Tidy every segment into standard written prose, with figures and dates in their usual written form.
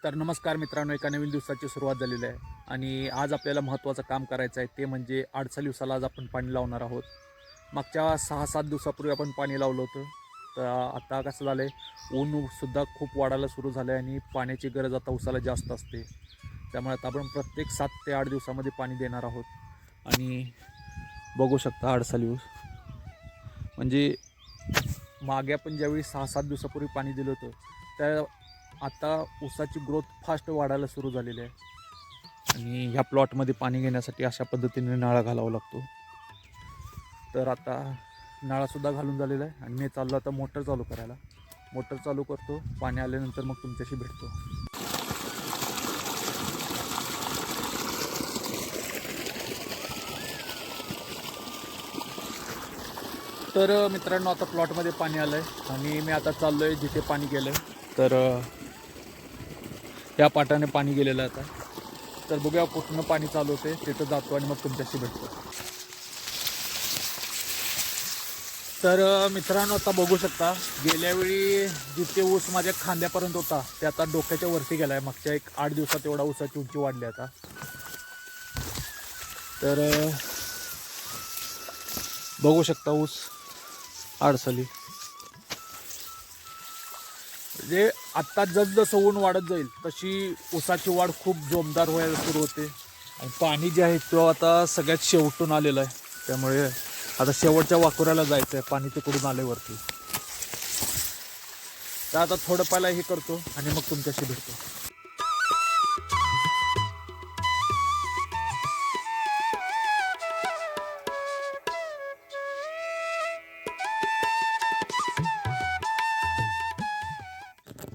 तर नमस्कार मित्रांनो, एका नवीन दिवसाची सुरुवात झालेली आहे आणि आज आपल्याला महत्त्वाचं काम करायचं आहे ते म्हणजे अडसली उसाला आज आपण पाणी लावणार आहोत. मागच्या 6-7 दिवसापूर्वी आपण पाणी लावलं होतं. तर आता कसं झालं आहे, ऊनसुद्धा खूप वाढायला सुरू झालं आहे आणि पाण्याची गरज आता उसाला जास्त असते. त्यामुळे आता आपण प्रत्येक 7 ते 8 दिवसामध्ये पाणी देणार आहोत. आणि बघू शकता अडसली ऊस म्हणजे मागे आपण ज्यावेळी 6-7 दिवसापूर्वी पाणी दिलं होतं त्या आता ऊसाची ग्रोथ फास्ट वाढायला सुरू झालेली आहे आणि ह्या प्लॉटमध्ये पाणी घेण्यासाठी अशा पद्धतीने नाळा घालावा लागतो. तर आता नाळासुद्धा घालून झालेला आहे आणि मी चाललो आता मोटर चालू करायला. मोटर चालू करतो, पाणी आल्यानंतर मग तुमच्याशी भेटतो. तर मित्रांनो, आता प्लॉटमध्ये पाणी आलं आहे आणि मी आता चाललो आहे जिथे पाणी गेलं आहे. तर या पाटाने पाणी गेलेलं आहे आता. तर बघूया कुठनं पाणी चालू होते, तिथं जातो आणि मग तुमच्याशी भेटतो. तर मित्रांनो, आता बघू शकता गेल्या वेळी जिथे ऊस माझ्या खांद्यापर्यंत होता ते आता डोक्याच्या वरती गेला आहे. मागच्या 8 दिवसात एवढा ऊसाची उंची वाढली आता. तर बघू शकता ऊस अडसली म्हणजे आत्ता जसजसं ऊन वाढत जाईल तशी ऊसाची वाढ खूप जोमदार व्हायला सुरू होते आणि पाणी जे आहे तो आता सगळ्यात शेवटून आलेलं आहे. त्यामुळे आता शेवटच्या वाकुऱ्याला जायचं आहे पाणी तिकडून आल्यावरती. तर आता थोडं पहिला हे करतो आणि मग तुमच्याशी भेटतो.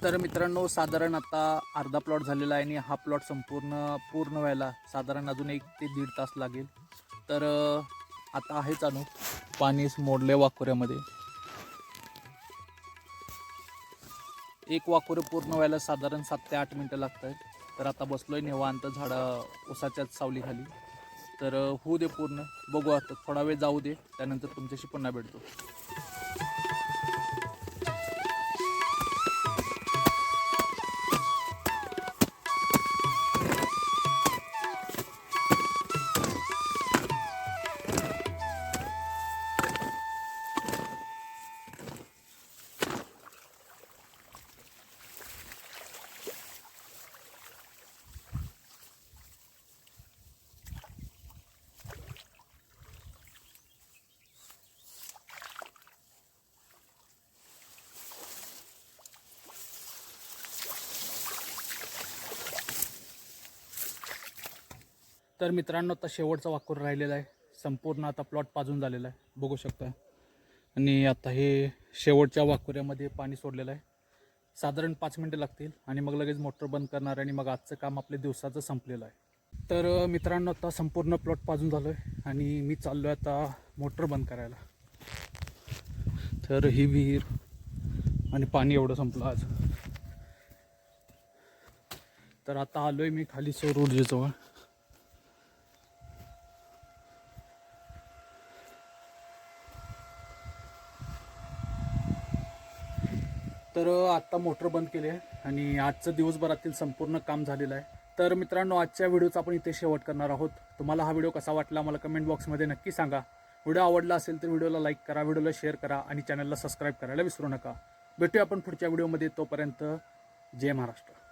तर मित्रांनो, साधारण आता अर्धा प्लॉट झालेला आहे आणि हा प्लॉट पूर्ण व्हायला साधारण अजून 1 ते 1.5 तास लागेल. तर आता आहे चालू पाणी मोडले वाकुऱ्यामध्ये. एक वाकुरं पूर्ण व्हायला साधारण 7 ते 8 मिनटं लागत आहेत. तर आता बसलोय निवांत उसाच्याच सावलीखाली. तर होऊ दे पूर्ण, बघू आता थोडा वेळ जाऊ दे, त्यानंतर तुमच्याशी पुन्हा भेटतो. तर मित्रांनो, आता शेवटचा वाकूर राहिलेला आहे. संपूर्ण आता प्लॉट पाजून झालेला आहे, बघू शकता. आणि आता हे शेवटच्या वाकुऱ्यामध्ये पाणी सोडलेलं आहे. साधारण 5 मिनटं लागतील आणि मग लगेच मोटर बंद करणार आणि मग आजचं काम आपल्या दिवसाचं संपलेलं आहे. तर मित्रांनो, आता संपूर्ण प्लॉट पाजून झालो आहे आणि मी चाललो आहे आता मोटर बंद करायला. तर ही विहीर आणि पाणी एवढं संपलं आज. तर आता आलो आहे मी खाली सौर ऊर्जेजवळ. तर आत्ता मोटर बंद केली आहे आणि आजचं दिवसभरातील संपूर्ण काम झालेलं आहे. तर मित्रांनो, आजच्या व्हिडिओचा आपण इथे शेवट करणार आहोत. तुम्हाला हा व्हिडिओ कसा वाटला मला कमेंट बॉक्समध्ये नक्की सांगा. व्हिडिओ आवडला असेल तर व्हिडिओला लाईक करा, व्हिडिओला शेअर करा आणि चॅनलला सबस्क्राईब करायला विसरू नका. भेटूया आपण पुढच्या व्हिडिओमध्ये. तोपर्यंत जय महाराष्ट्र.